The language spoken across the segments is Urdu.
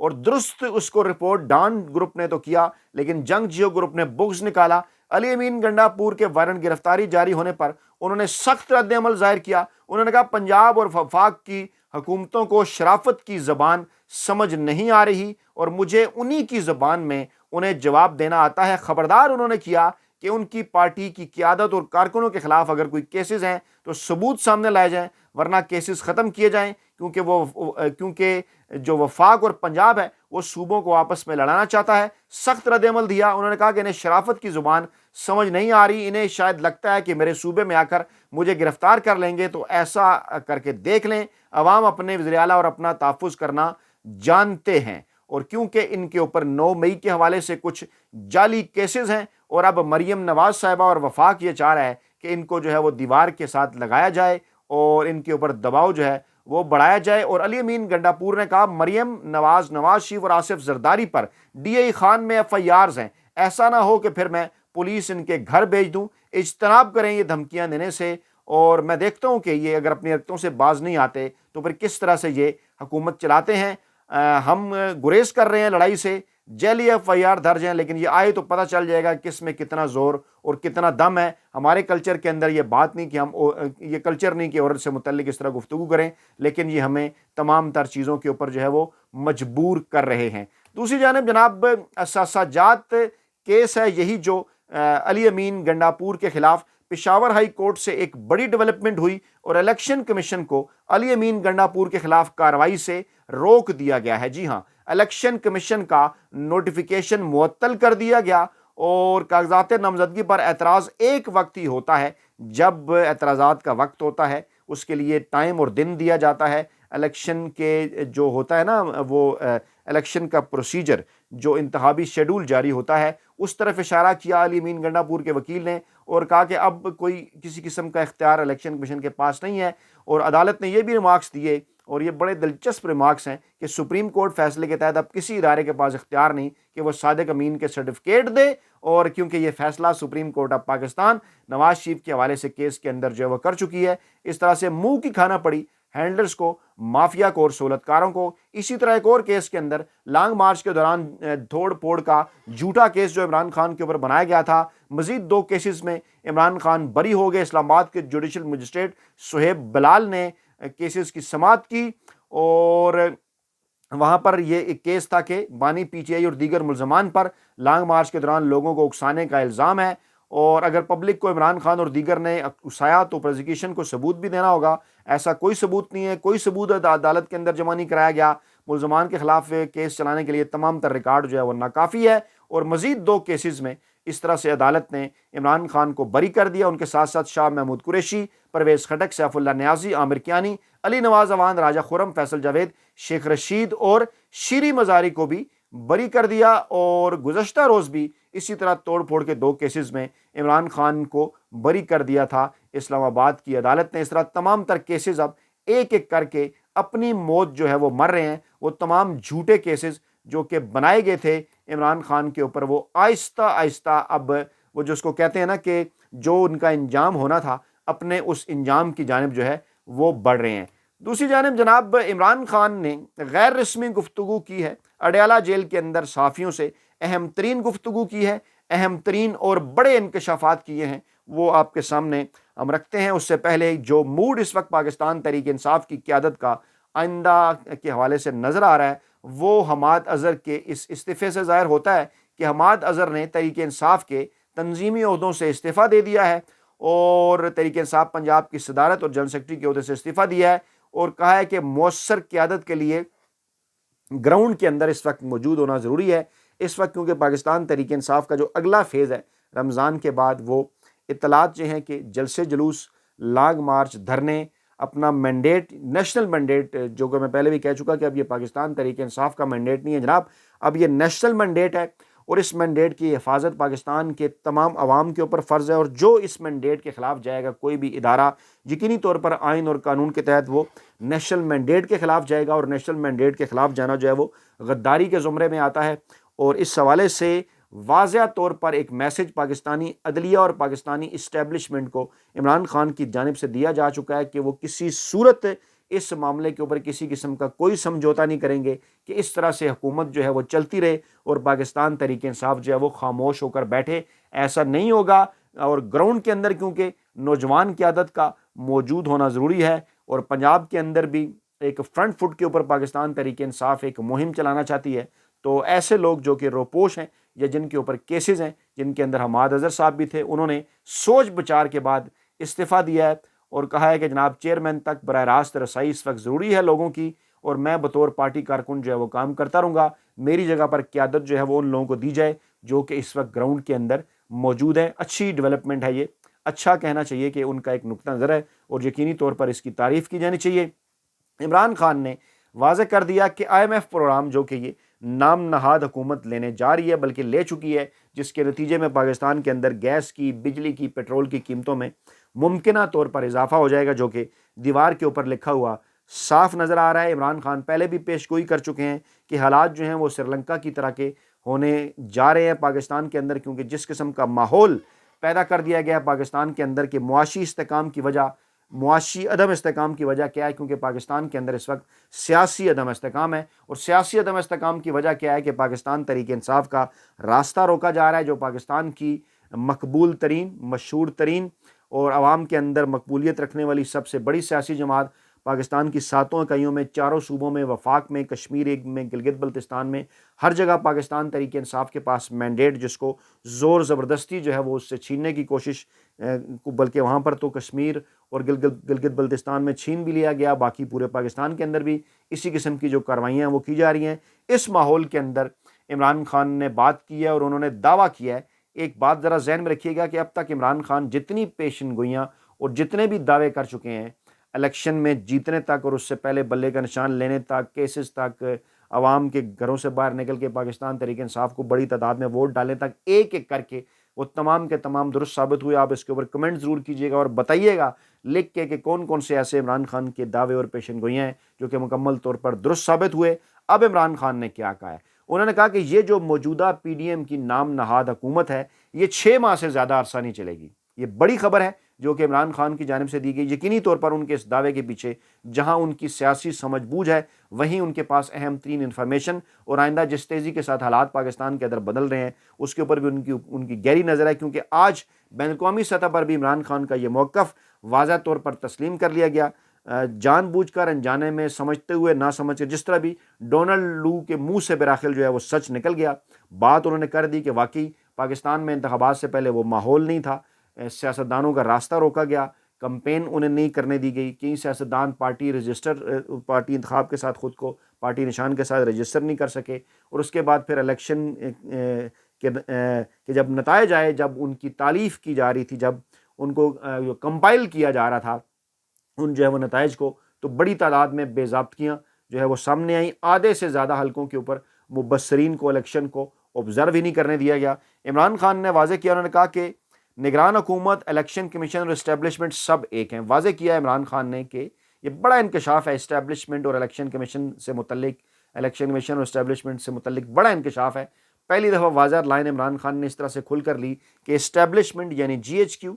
اور درست اس کو رپورٹ ڈان گروپ نے تو کیا، لیکن جنگ جیو گروپ نے بغض نکالا۔ علی امین گنڈاپور کے وارنٹ گرفتاری جاری ہونے پر انہوں نے سخت رد عمل ظاہر کیا۔ انہوں نے کہا پنجاب اور وفاق کی حکومتوں کو شرافت کی زبان سمجھ نہیں آ رہی اور مجھے انہی کی زبان میں انہیں جواب دینا آتا ہے۔ خبردار انہوں نے کیا کہ ان کی پارٹی کی قیادت اور کارکنوں کے خلاف اگر کوئی کیسز ہیں تو ثبوت سامنے لائے جائیں، ورنہ کیسز ختم کیے جائیں، کیونکہ جو وفاق اور پنجاب ہے وہ صوبوں کو آپس میں لڑانا چاہتا ہے۔ سخت رد عمل دیا۔ انہوں نے کہا کہ انہیں شرافت کی زبان سمجھ نہیں آ رہی، انہیں شاید لگتا ہے کہ میرے صوبے میں آ کر مجھے گرفتار کر لیں گے، تو ایسا کر کے دیکھ لیں، عوام اپنے وزیر اعلیٰ اور اپنا تحفظ کرنا جانتے ہیں، اور کیونکہ ان کے اوپر 9 مئی کے حوالے سے کچھ جعلی کیسز ہیں، اور اب مریم نواز صاحبہ اور وفاق یہ چاہ رہا ہے کہ ان کو جو ہے وہ دیوار کے ساتھ لگایا جائے اور ان کے اوپر دباؤ جو ہے وہ بڑھایا جائے۔ اور علی امین گنڈاپور نے کہا مریم نواز، نواز شریف اور آصف زرداری پر ڈی اے خان میں FIRs ہیں، ایسا نہ ہو کہ پھر میں پولیس ان کے گھر بھیج دوں۔ اجتناب کریں یہ دھمکیاں دینے سے، اور میں دیکھتا ہوں کہ یہ اگر اپنی حرکتوں سے باز نہیں آتے تو پھر کس طرح سے یہ حکومت چلاتے ہیں۔ ہم گریز کر رہے ہیں لڑائی سے، جعلی FIR درج ہیں، لیکن یہ آئے تو پتہ چل جائے گا کس میں کتنا زور اور کتنا دم ہے۔ ہمارے کلچر کے اندر یہ بات نہیں کہ ہم یہ کلچر نہیں کہ عورت سے متعلق اس طرح گفتگو کریں، لیکن یہ ہمیں تمام تر چیزوں کے اوپر جو ہے وہ مجبور کر رہے ہیں۔ دوسری جانب جناب سجاد کیس ہے یہی جو علی امین گنڈاپور کے خلاف پشاور ہائی کورٹ سے ایک بڑی ڈیولپمنٹ ہوئی اور الیکشن کمیشن کو علی امین گنڈاپور کے خلاف کارروائی سے روک دیا گیا ہے۔ جی ہاں، الیکشن کمیشن کا نوٹیفیکیشن معطل کر دیا گیا، اور کاغذات نامزدگی پر اعتراض ایک وقت ہی ہوتا ہے جب اعتراضات کا وقت ہوتا ہے، اس کے لیے ٹائم اور دن دیا جاتا ہے۔ الیکشن کے جو ہوتا ہے نا وہ الیکشن کا پروسیجر، جو انتخابی شیڈول جاری ہوتا ہے، اس طرف اشارہ کیا علی امین گنڈاپور کے وکیل نے، اور کہا کہ اب کوئی کسی قسم کا اختیار الیکشن کمیشن کے پاس نہیں ہے۔ اور عدالت نے یہ بھی ریمارکس دیے، اور یہ بڑے دلچسپ ریمارکس ہیں، کہ سپریم کورٹ فیصلے کے تحت اب کسی ادارے کے پاس اختیار نہیں کہ وہ صادق امین کے سرٹیفکیٹ دے، اور کیونکہ یہ فیصلہ supreme court of Pakistan Nawaz Sharif کے حوالے سے کیس کے اندر جو ہے وہ کر چکی ہے۔ اس طرح سے منہ کی کھانا پڑی ہینڈلرز کو، مافیا کو اور سہولت کاروں کو۔ اسی طرح ایک اور کیس کے اندر لانگ مارچ کے دوران توڑ پھوڑ کا جھوٹا کیس جو عمران خان کے اوپر بنایا گیا تھا، مزید 2 کیسز میں عمران خان بری ہو گئے۔ اسلام آباد کے جوڈیشل مجسٹریٹ سہیب بلال نے کیسز کی سماعت کی، اور وہاں پر یہ ایک کیس تھا کہ بانی PTI اور دیگر ملزمان پر لانگ مارچ کے دوران لوگوں کو اکسانے کا الزام ہے، اور اگر پبلک کو عمران خان اور دیگر نے اکسایا تو پروزیکیوشن کو ثبوت بھی دینا ہوگا۔ ایسا کوئی ثبوت نہیں ہے، کوئی ثبوت عدالت کے اندر جمع نہیں کرایا گیا۔ ملزمان کے خلاف کیس چلانے کے لیے تمام تر ریکارڈ جو ہے وہ ناکافی ہے، اور مزید 2 کیسز میں اس طرح سے عدالت نے عمران خان کو بری کر دیا۔ ان کے ساتھ ساتھ شاہ محمود قریشی، پرویز خٹک، سیف اللہ نیازی، عامر کیانی، علی نواز اوان، راجہ خرم، فیصل جاوید، شیخ رشید اور شیری مزاری کو بھی بری کر دیا۔ اور گزشتہ روز بھی اسی طرح توڑ پھوڑ کے 2 کیسز میں عمران خان کو بری کر دیا تھا اسلام آباد کی عدالت نے۔ اس طرح تمام تر کیسز اب ایک ایک کر کے اپنی موت جو ہے وہ مر رہے ہیں۔ وہ تمام جھوٹے کیسز جو کہ بنائے گئے تھے عمران خان کے اوپر، وہ آہستہ آہستہ اب وہ جو اس کو کہتے ہیں نا کہ جو ان کا انجام ہونا تھا، اپنے اس انجام کی جانب جو ہے وہ بڑھ رہے ہیں۔ دوسری جانب جناب عمران خان نے غیر رسمی گفتگو کی ہے، اڈیالہ جیل کے اندر صحافیوں سے اہم ترین گفتگو کی ہے، اہم ترین اور بڑے انکشافات کیے ہیں، وہ آپ کے سامنے ہم رکھتے ہیں۔ اس سے پہلے جو موڈ اس وقت پاکستان تحریک انصاف کی قیادت کا آئندہ کے حوالے سے نظر آ رہا ہے، وہ حماد اظہر کے اس استعفے سے ظاہر ہوتا ہے کہ حماد اظہر نے تحریک انصاف کے تنظیمی عہدوں سے استعفیٰ دے دیا ہے، اور تحریک انصاف پنجاب کی صدارت اور جنرل سیکرٹری کے عہدے سے استعفیٰ دیا ہے، اور کہا ہے کہ مؤثر قیادت کے لیے گراؤنڈ کے اندر اس وقت موجود ہونا ضروری ہے۔ اس وقت کیونکہ پاکستان تحریک انصاف کا جو اگلا فیز ہے رمضان کے بعد، وہ اطلاعات جو ہیں کہ جلسے جلوس، لانگ مارچ، دھرنے، اپنا مینڈیٹ، نیشنل مینڈیٹ، جو کہ میں پہلے بھی کہہ چکا کہ اب یہ پاکستان تحریک انصاف کا مینڈیٹ نہیں ہے جناب، اب یہ نیشنل مینڈیٹ ہے، اور اس مینڈیٹ کی حفاظت پاکستان کے تمام عوام کے اوپر فرض ہے، اور جو اس مینڈیٹ کے خلاف جائے گا کوئی بھی ادارہ، یقینی طور پر آئین اور قانون کے تحت وہ نیشنل مینڈیٹ کے خلاف جائے گا، اور نیشنل مینڈیٹ کے خلاف جانا جو ہے وہ غداری کے زمرے میں آتا ہے۔ اور اس حوالے سے واضح طور پر ایک میسج پاکستانی عدلیہ اور پاکستانی اسٹیبلشمنٹ کو عمران خان کی جانب سے دیا جا چکا ہے کہ وہ کسی صورت اس معاملے کے اوپر کسی قسم کا کوئی سمجھوتا نہیں کریں گے کہ اس طرح سے حکومت جو ہے وہ چلتی رہے اور پاکستان تحریک انصاف جو ہے وہ خاموش ہو کر بیٹھے. ایسا نہیں ہوگا. اور گراؤنڈ کے اندر کیونکہ نوجوان قیادت کا موجود ہونا ضروری ہے اور پنجاب کے اندر بھی ایک فرنٹ فٹ کے اوپر پاکستان تحریک انصاف ایک مہم چلانا چاہتی ہے, تو ایسے لوگ جو کہ روپوش ہیں یا جن کے اوپر کیسز ہیں, جن کے اندر حماد اظہر صاحب بھی تھے, انہوں نے سوچ بچار کے بعد استعفیٰ دیا ہے اور کہا ہے کہ جناب چیئرمین تک براہ راست رسائی اس وقت ضروری ہے لوگوں کی, اور میں بطور پارٹی کارکن جو ہے وہ کام کرتا رہوں گا. میری جگہ پر قیادت جو ہے وہ ان لوگوں کو دی جائے جو کہ اس وقت گراؤنڈ کے اندر موجود ہے. اچھی ڈیولپمنٹ ہے, یہ اچھا کہنا چاہیے کہ ان کا ایک نقطہ نظر ہے اور یقینی طور پر اس کی تعریف کی جانی چاہیے. عمران خان نے واضح کر دیا کہ IMF پروگرام جو کہ یہ نام نہاد حکومت لینے جا رہی ہے بلکہ لے چکی ہے, جس کے نتیجے میں پاکستان کے اندر گیس کی, بجلی کی, پیٹرول کی قیمتوں میں ممکنہ طور پر اضافہ ہو جائے گا, جو کہ دیوار کے اوپر لکھا ہوا صاف نظر آ رہا ہے. عمران خان پہلے بھی پیش گوئی کر چکے ہیں کہ حالات جو ہیں وہ سری لنکا کی طرح کے ہونے جا رہے ہیں پاکستان کے اندر, کیونکہ جس قسم کا ماحول پیدا کر دیا گیا پاکستان کے اندر کہ معاشی عدم استحکام کی وجہ کیا ہے, کیونکہ پاکستان کے اندر اس وقت سیاسی عدم استحکام ہے, اور سیاسی عدم استحکام کی وجہ کیا ہے کہ پاکستان تحریک انصاف کا راستہ روکا جا رہا ہے, جو پاکستان کی مقبول ترین, مشہور ترین اور عوام کے اندر مقبولیت رکھنے والی سب سے بڑی سیاسی جماعت پاکستان کی 7 اکائیوں میں, 4 صوبوں میں, وفاق میں, کشمیر میں, گلگت بلتستان میں, ہر جگہ پاکستان تحریک انصاف کے پاس مینڈیٹ, جس کو زور زبردستی جو ہے وہ اس سے چھیننے کی کوشش, بلکہ وہاں پر تو کشمیر اور گلگت بلتستان میں چھین بھی لیا گیا, باقی پورے پاکستان کے اندر بھی اسی قسم کی جو کاروائیاں ہیں وہ کی جا رہی ہیں. اس ماحول کے اندر عمران خان نے بات کی ہے اور انہوں نے دعویٰ کیا ہے. ایک بات ذرا ذہن میں رکھیے گا کہ اب تک عمران خان جتنی پیشن گوئیاں اور جتنے بھی دعوے کر چکے ہیں, الیکشن میں جیتنے تک اور اس سے پہلے بلے کا نشان لینے تک, کیسز تک, عوام کے گھروں سے باہر نکل کے پاکستان تحریک انصاف کو بڑی تعداد میں ووٹ ڈالنے تک, ایک ایک کر کے وہ تمام کے تمام درست ثابت ہوئے. آپ اس کے اوپر کمنٹ ضرور کیجیے گا اور بتائیے گا لکھ کے کہ کون کون سے ایسے عمران خان کے دعوے اور پیشن گوئیاں ہیں جو کہ مکمل طور پر درست ثابت ہوئے. اب عمران خان نے کیا کہا ہے؟ انہوں نے کہا کہ یہ جو موجودہ PDM کی نام نہاد حکومت ہے یہ 6 ماہ سے زیادہ عرصہ نہیں چلے گی. یہ بڑی خبر ہے جو کہ عمران خان کی جانب سے دی گئی. یقینی طور پر ان کے اس دعوے کے پیچھے جہاں ان کی سیاسی سمجھ بوجھ ہے, وہیں ان کے پاس اہم ترین انفارمیشن اور آئندہ جس تیزی کے ساتھ حالات پاکستان کے اندر بدل رہے ہیں اس کے اوپر بھی ان کی گہری نظر ہے, کیونکہ آج بین الاقوامی سطح پر بھی عمران خان کا یہ موقف واضح طور پر تسلیم کر لیا گیا. جان بوجھ کر انجانے میں, سمجھتے ہوئے نہ سمجھ کر, جس طرح بھی ڈونلڈ لو کے منہ سے براخل جو ہے وہ سچ نکل گیا. بات انہوں نے کر دی کہ واقعی پاکستان میں انتخابات سے پہلے وہ ماحول نہیں تھا, سیاستدانوں کا راستہ روکا گیا, کمپین انہیں نہیں کرنے دی گئی, کئی سیاستدان پارٹی انتخاب کے ساتھ خود کو پارٹی نشان کے ساتھ رجسٹر نہیں کر سکے, اور اس کے بعد پھر الیکشن کہ جب نتائج آئے, جب ان کی تعریف کی جا رہی تھی, جب ان کو کمپائل کیا جا رہا تھا ان جو ہے وہ نتائج کو, تو بڑی تعداد میں بے ضابطگیاں جو ہے وہ سامنے آئیں. آدھے سے زیادہ حلقوں کے اوپر مبصرین کو الیکشن کو آبزرو ہی نہیں کرنے دیا گیا. عمران خان نے واضح کیا, انہوں نے کہا کہ نگران حکومت, الیکشن کمیشن اور اسٹیبلشمنٹ سب ایک ہیں. واضح کیا عمران خان نے کہ یہ بڑا انکشاف ہے اسٹیبلشمنٹ اور الیکشن کمیشن سے متعلق, الیکشن کمیشن اور اسٹیبلشمنٹ سے متعلق بڑا انکشاف ہے. پہلی دفعہ واضح لائن عمران خان نے اس طرح سے کھل کر لی کہ اسٹیبلشمنٹ یعنی GHQ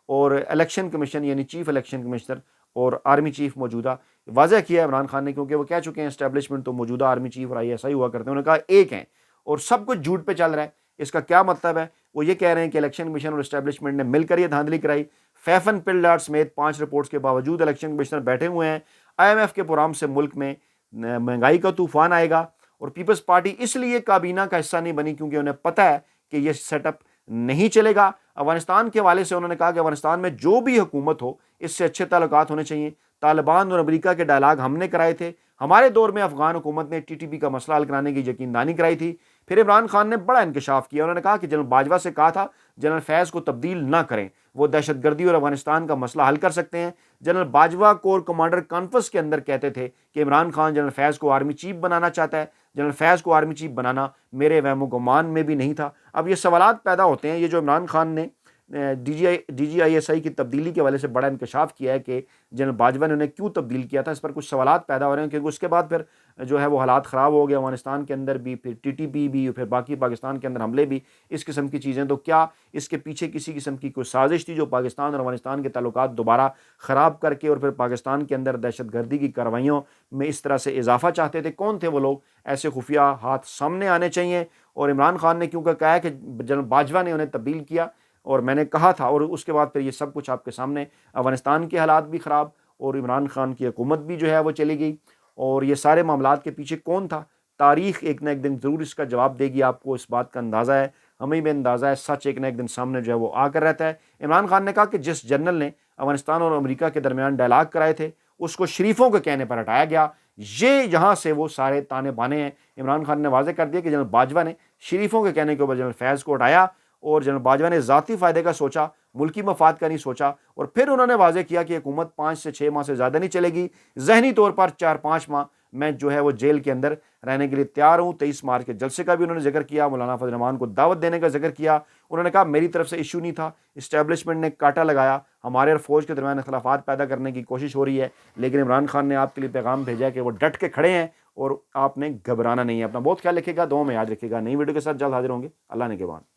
اور الیکشن کمیشن یعنی چیف الیکشن کمشنر اور آرمی چیف موجودہ, واضح کیا ہے عمران خان نے, کیونکہ وہ کہہ چکے ہیں اسٹیبلشمنٹ تو موجودہ آرمی چیف اور ISI ہوا کرتے ہیں. انہوں نے کہا ایک ہیں اور سب کچھ جھوٹ پہ چل رہا ہے. اس کا کیا مطلب ہے؟ وہ یہ کہہ رہے ہیں کہ الیکشن کمیشن اور اسٹیبلشمنٹ نے مل کر یہ دھاندلی کرائی. فیفن پلڈار سمیت 5 رپورٹس کے باوجود الیکشن کمشنر بیٹھے ہوئے ہیں. IMF کے پروگرام سے ملک میں مہنگائی کا طوفان آئے گا, اور پیپلز پارٹی اس لیے کابینہ کا حصہ نہیں بنی کیونکہ انہیں پتہ ہے کہ یہ سیٹ اپ نہیں چلے گا. افغانستان کے حوالے سے انہوں نے کہا کہ افغانستان میں جو بھی حکومت ہو اس سے اچھے تعلقات ہونے چاہیے. طالبان اور امریکہ کے ڈائلاگ ہم نے کرائے تھے. ہمارے دور میں افغان حکومت نے TTP کا مسئلہ حل کرانے کی یقین دہانی کرائی تھی. پھر عمران خان نے بڑا انکشاف کیا. انہوں نے کہا کہ جنرل باجوہ سے کہا تھا جنرل فیض کو تبدیل نہ کریں, وہ دہشت گردی اور افغانستان کا مسئلہ حل کر سکتے ہیں. General Bajwa corps commander conference کے اندر کہتے تھے کہ عمران خان جنرل فیض کو آرمی چیف بنانا چاہتا ہے. جنرل فیض کو آرمی چیف بنانا میرے وہم و گمان میں بھی نہیں تھا. اب یہ سوالات پیدا ہوتے ہیں, یہ جو عمران خان نے D G I S I کی تبدیلی کے حوالے سے بڑا انکشاف کیا ہے کہ جنرل باجوہ نے انہیں کیوں تبدیل کیا تھا. اس پر کچھ سوالات پیدا ہو رہے ہیں کیونکہ اس کے بعد پھر جو ہے وہ حالات خراب ہو گئے افغانستان کے اندر بھی, پھر ٹی ٹی پی بھی, پھر باقی پاکستان کے اندر حملے بھی, اس قسم کی چیزیں. تو کیا اس کے پیچھے کسی قسم کی کوئی سازش تھی جو پاکستان اور افغانستان کے تعلقات دوبارہ خراب کر کے اور پھر پاکستان کے اندر دہشت گردی کی کارروائیوں میں اس طرح سے اضافہ چاہتے تھے؟ کون تھے وہ لوگ؟ ایسے خفیہ ہاتھ سامنے آنے چاہیے. اور عمران خان نے کیونکہ کہا ہے کہ جنرل باجوہ نے انہیں تبدیل کیا, اور میں نے کہا تھا, اور اس کے بعد پھر یہ سب کچھ آپ کے سامنے, افغانستان کے حالات بھی خراب اور عمران خان کی حکومت بھی جو ہے وہ چلی گئی. اور یہ سارے معاملات کے پیچھے کون تھا؟ تاریخ ایک نہ ایک دن ضرور اس کا جواب دے گی. آپ کو اس بات کا اندازہ ہے, ہمیں بھی اندازہ ہے, سچ ایک نہ ایک دن سامنے جو ہے وہ آ کر رہتا ہے. عمران خان نے کہا کہ جس جنرل نے افغانستان اور امریکہ کے درمیان ڈائلاگ کرائے تھے اس کو شریفوں کے کہنے پر ہٹایا گیا. یہ یہاں سے وہ سارے تانے بانے ہیں. عمران خان نے واضح کر دیا کہ جنرل باجوہ نے شریفوں کے کہنے کے اوپر جنرل فیض کو ہٹایا, اور جنرل باجوہ نے ذاتی فائدے کا سوچا, ملکی مفاد کا نہیں سوچا. اور پھر انہوں نے واضح کیا کہ حکومت 5 سے 6 ماہ سے زیادہ نہیں چلے گی, ذہنی طور پر 4-5 ماہ میں جو ہے وہ جیل کے اندر رہنے کے لیے تیار ہوں. 23 مارچ کے جلسے کا بھی انہوں نے ذکر کیا, مولانا فضل الرحمان کو دعوت دینے کا ذکر کیا. انہوں نے کہا میری طرف سے ایشو نہیں تھا, اسٹیبلشمنٹ نے کاٹا لگایا, ہمارے اور فوج کے درمیان اختلافات پیدا کرنے کی کوشش ہو رہی ہے, لیکن عمران خان نے آپ کے لیے پیغام بھیجا کہ وہ ڈٹ کے کھڑے ہیں اور آپ نے گھبرانا نہیں ہے. اپنا بہت خیال رکھیے گا, دعاؤں میں یاد رکھیے گا. نئی ویڈیو کے ساتھ جلد حاضر ہوں گے. اللہ نے کے بعد.